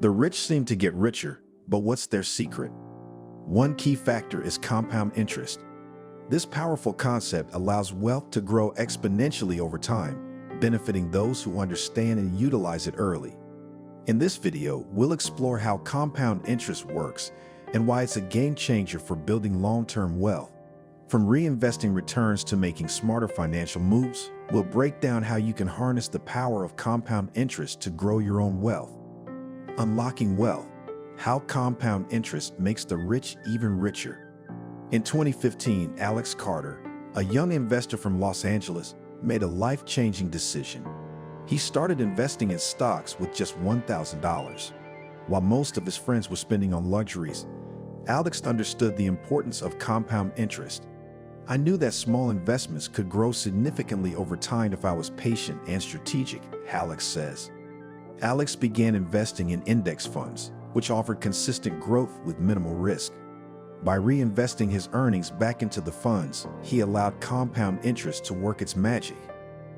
The rich seem to get richer, but what's their secret? One key factor is compound interest. This powerful concept allows wealth to grow exponentially over time, benefiting those who understand and utilize it early. In this video, we'll explore how compound interest works and why it's a game changer for building long-term wealth. From reinvesting returns to making smarter financial moves, we'll break down how you can harness the power of compound interest to grow your own wealth. Unlocking wealth: how compound interest makes the rich even richer. In 2015, Alex Carter, a young investor from Los Angeles, made a life-changing decision. He started investing in stocks with just $1,000. While most of his friends were spending on luxuries, Alex understood the importance of compound interest. "I knew that small investments could grow significantly over time if I was patient and strategic," Alex says. Alex began investing in index funds, which offered consistent growth with minimal risk. By reinvesting his earnings back into the funds, he allowed compound interest to work its magic.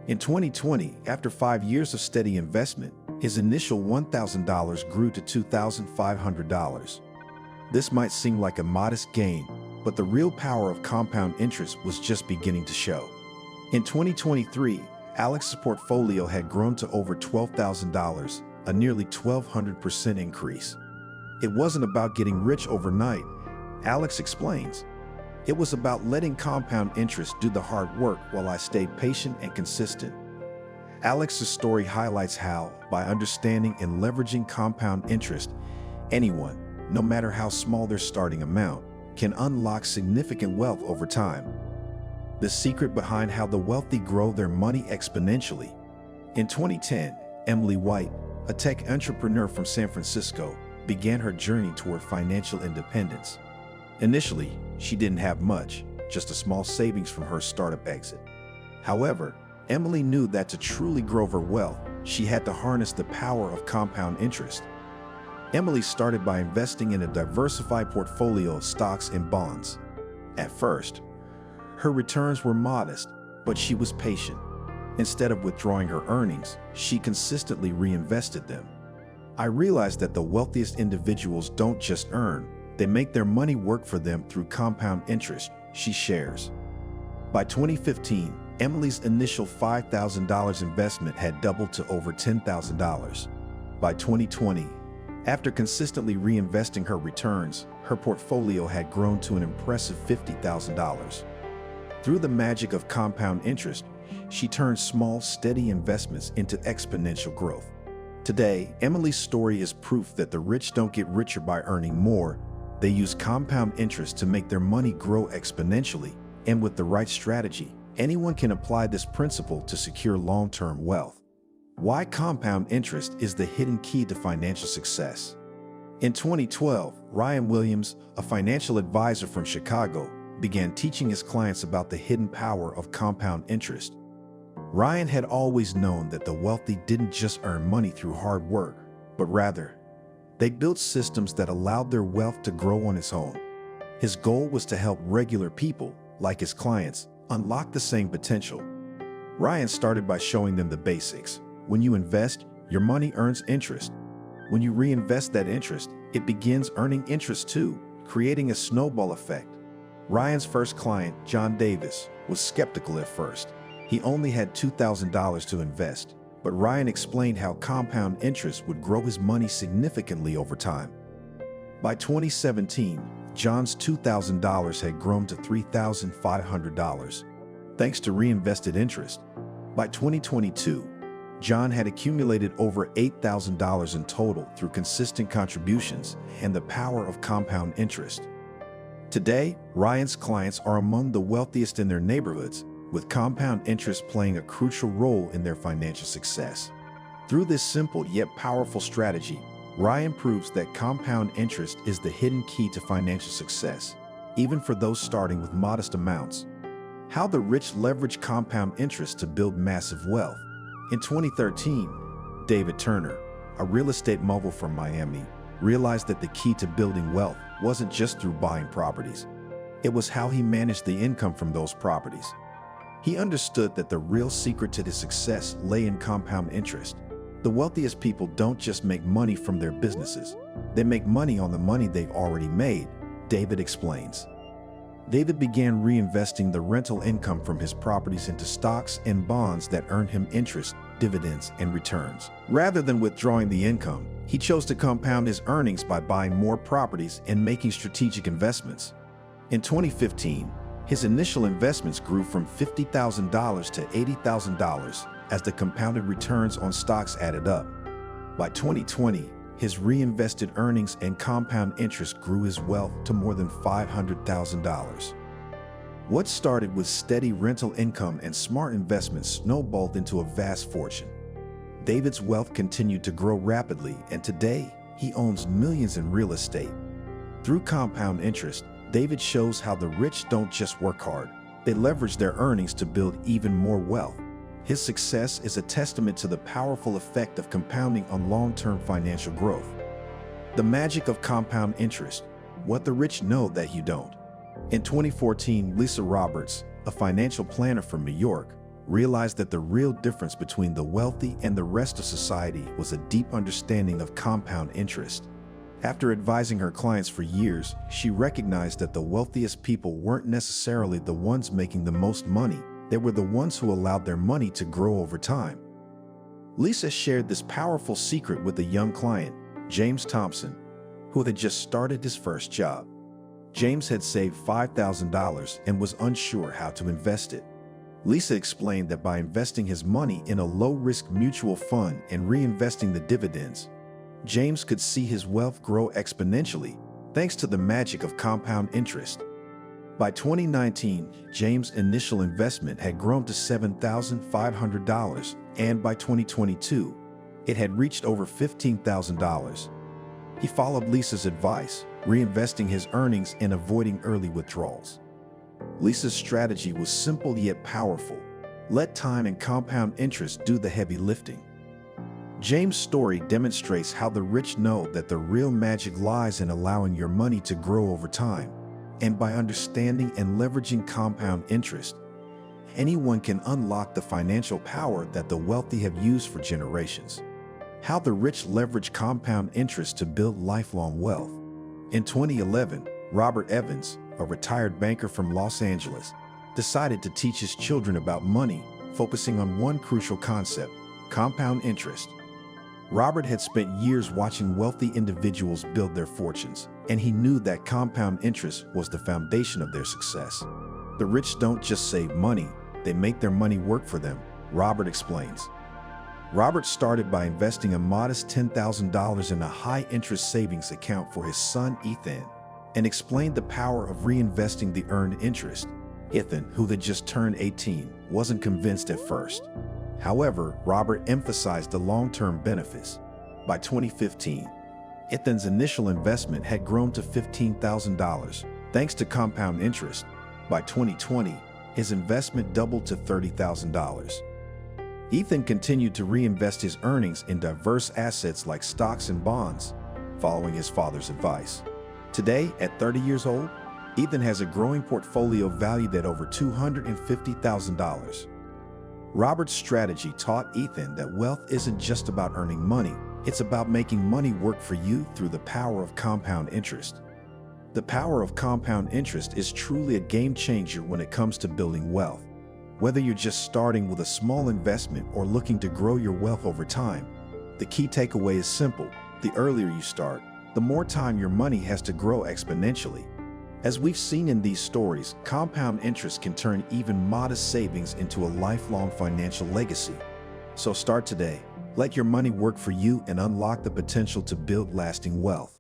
In 2020, after 5 years of steady investment, his initial $1,000 grew to $2,500. This might seem like a modest gain, but the real power of compound interest was just beginning to show. In 2023, Alex's portfolio had grown to over $12,000, a nearly 1,200% increase. It wasn't about getting rich overnight, Alex explains. It was about letting compound interest do the hard work while I stayed patient and consistent. Alex's story highlights how, by understanding and leveraging compound interest, anyone, no matter how small their starting amount, can unlock significant wealth over time. The secret behind how the wealthy grow their money exponentially. In 2010, Emily White, a tech entrepreneur from San Francisco, began her journey toward financial independence. Initially, she didn't have much, just a small savings from her startup exit. However, Emily knew that to truly grow her wealth, she had to harness the power of compound interest. Emily started by investing in a diversified portfolio of stocks and bonds. At first, her returns were modest, but she was patient. Instead of withdrawing her earnings, she consistently reinvested them. "I realized that the wealthiest individuals don't just earn, they make their money work for them through compound interest," she shares. By 2015, Emily's initial $5,000 investment had doubled to over $10,000. By 2020, after consistently reinvesting her returns, her portfolio had grown to an impressive $50,000. Through the magic of compound interest, she turned small, steady investments into exponential growth. Today, Emily's story is proof that the rich don't get richer by earning more. They use compound interest to make their money grow exponentially, and with the right strategy, anyone can apply this principle to secure long-term wealth. Why compound interest is the hidden key to financial success. In 2012, Ryan Williams, a financial advisor from Chicago, began teaching his clients about the hidden power of compound interest. Ryan had always known that the wealthy didn't just earn money through hard work, but rather, they built systems that allowed their wealth to grow on its own. His goal was to help regular people, like his clients, unlock the same potential. Ryan started by showing them the basics. When you invest, your money earns interest. When you reinvest that interest, it begins earning interest too, creating a snowball effect. Ryan's first client, John Davis, was skeptical at first. He only had $2,000 to invest, but Ryan explained how compound interest would grow his money significantly over time. By 2017, John's $2,000 had grown to $3,500, thanks to reinvested interest. By 2022, John had accumulated over $8,000 in total through consistent contributions and the power of compound interest. Today, Ryan's clients are among the wealthiest in their neighborhoods, with compound interest playing a crucial role in their financial success. Through this simple yet powerful strategy, Ryan proves that compound interest is the hidden key to financial success, even for those starting with modest amounts. How the rich leverage compound interest to build massive wealth. In 2013, David Turner, a real estate mogul from Miami, realized that the key to building wealth wasn't just through buying properties. It was how he managed the income from those properties. He understood that the real secret to his success lay in compound interest. The wealthiest people don't just make money from their businesses. They make money on the money they've already made, David explains. David began reinvesting the rental income from his properties into stocks and bonds that earned him interest, dividends, and returns. Rather than withdrawing the income, he chose to compound his earnings by buying more properties and making strategic investments. In 2015, his initial investments grew from $50,000 to $80,000 as the compounded returns on stocks added up. By 2020, his reinvested earnings and compound interest grew his wealth to more than $500,000. What started with steady rental income and smart investments snowballed into a vast fortune. David's wealth continued to grow rapidly, and today, he owns millions in real estate. Through compound interest, David shows how the rich don't just work hard, they leverage their earnings to build even more wealth. His success is a testament to the powerful effect of compounding on long-term financial growth. The magic of compound interest, what the rich know that you don't. In 2014, Lisa Roberts, a financial planner from New York, realized that the real difference between the wealthy and the rest of society was a deep understanding of compound interest. After advising her clients for years, she recognized that the wealthiest people weren't necessarily the ones making the most money. They were the ones who allowed their money to grow over time. Lisa shared this powerful secret with a young client, James Thompson, who had just started his first job. James had saved $5,000 and was unsure how to invest it. Lisa explained that by investing his money in a low-risk mutual fund and reinvesting the dividends, James could see his wealth grow exponentially thanks to the magic of compound interest. By 2019, James' initial investment had grown to $7,500, and by 2022, it had reached over $15,000. He followed Lisa's advice, reinvesting his earnings and avoiding early withdrawals. Lisa's strategy was simple yet powerful. Let time and compound interest do the heavy lifting. James' story demonstrates how the rich know that the real magic lies in allowing your money to grow over time. And by understanding and leveraging compound interest, anyone can unlock the financial power that the wealthy have used for generations. How the rich leverage compound interest to build lifelong wealth. In 2011, Robert Evans, a retired banker from Los Angeles, decided to teach his children about money, focusing on one crucial concept: compound interest. Robert had spent years watching wealthy individuals build their fortunes, and he knew that compound interest was the foundation of their success. The rich don't just save money, they make their money work for them, Robert explains. Robert started by investing a modest $10,000 in a high-interest savings account for his son Ethan, and explained the power of reinvesting the earned interest. Ethan, who had just turned 18, wasn't convinced at first. However, Robert emphasized the long-term benefits. By 2015, Ethan's initial investment had grown to $15,000, thanks to compound interest. By 2020, his investment doubled to $30,000. Ethan continued to reinvest his earnings in diverse assets like stocks and bonds, following his father's advice. Today, at 30 years old, Ethan has a growing portfolio valued at over $250,000. Robert's strategy taught Ethan that wealth isn't just about earning money, it's about making money work for you through the power of compound interest. The power of compound interest is truly a game changer when it comes to building wealth. Whether you're just starting with a small investment or looking to grow your wealth over time, the key takeaway is simple: the earlier you start, the more time your money has to grow exponentially. As we've seen in these stories, compound interest can turn even modest savings into a lifelong financial legacy. So start today. Let your money work for you and unlock the potential to build lasting wealth.